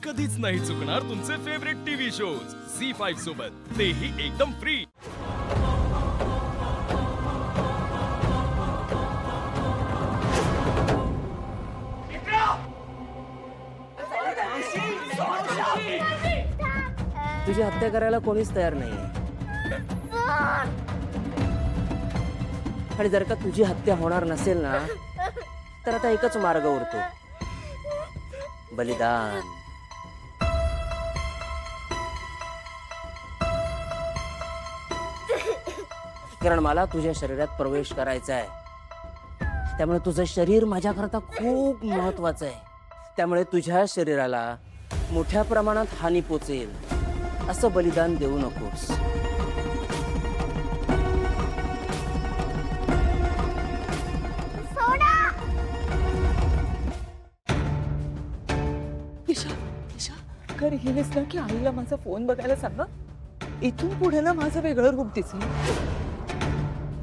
कधीच नाही चुकणार तुमचे फेवरेट टीव्ही शोज झी5 सोबत, तेही एकदम फ्री। तुझी हत्या करायला कोणीच तयार नाही आणि जर का तुझी हत्या होणार नसेल ना तर आता एकच मार्ग उरतो, बलिदान। कारण मला तुझ्या शरीरात प्रवेश करायचा आहे, त्यामुळे तुझं शरीर माझ्याकरता खूप महत्वाचं आहे। त्यामुळे तुझ्या शरीराला मोठ्या प्रमाणात हानी पोचेल असं बलिदान देऊ नकोस। ईशा खरं गेलेस ना की आईला माझा फोन बघायला सांगा। इथून पुढे ना माझं वेगळं रूप दिसेल।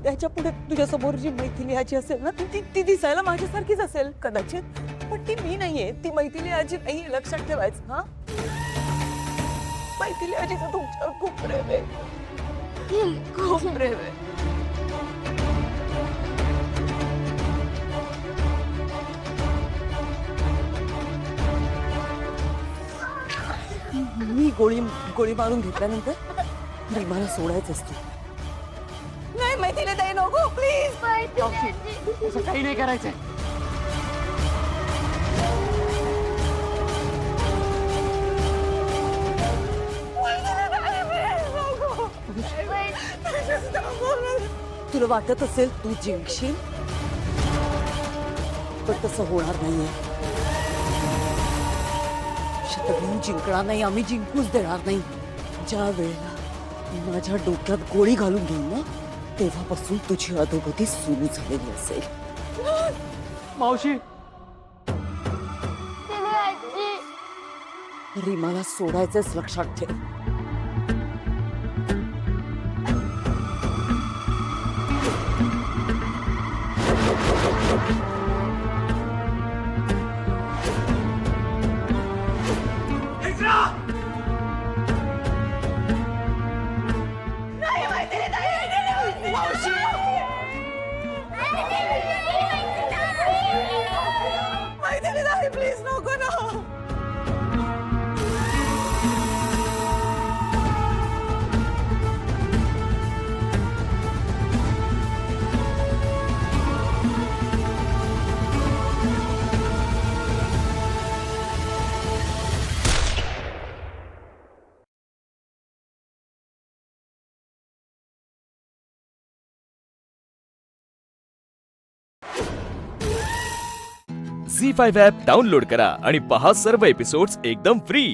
त्याच्या पुढे तुझ्या समोर जी मैथिली आजी असेल ना ती दिसायला माझ्यासारखीच असेल कदाचित, पण ती मी नाहीये, ती मैथिली आजी नाहीये, लक्षात ठेवायचं हा। मैथिली आजीचं तुमच्यावर खूप प्रेम आहे, खूप प्रेम आहे। मी गोळी मारून घेतल्यानंतर रीमाला सोडायचं असते। नाही मैथिली ताई नको प्लीज, असं काही नाही करायचंय। तुला वाटत असेल तू जिंकशील, पण तसं होणार नाहीये। शतकून जिंकणार नाही, आम्ही जिंकूच देणार नाही। ज्या वेळेला माझ्या डोक्यात गोळी घालून घेईन ना तेव्हापासून तुझी अधोगती सुरू झालेली असेल। मावशी, रीमाला सोडायचंच, लक्षात ठेव। प्लीज नको ना। झी5 ॲप डाउनलोड करा आणि पहा सर्व एपिसोड्स एकदम फ्री।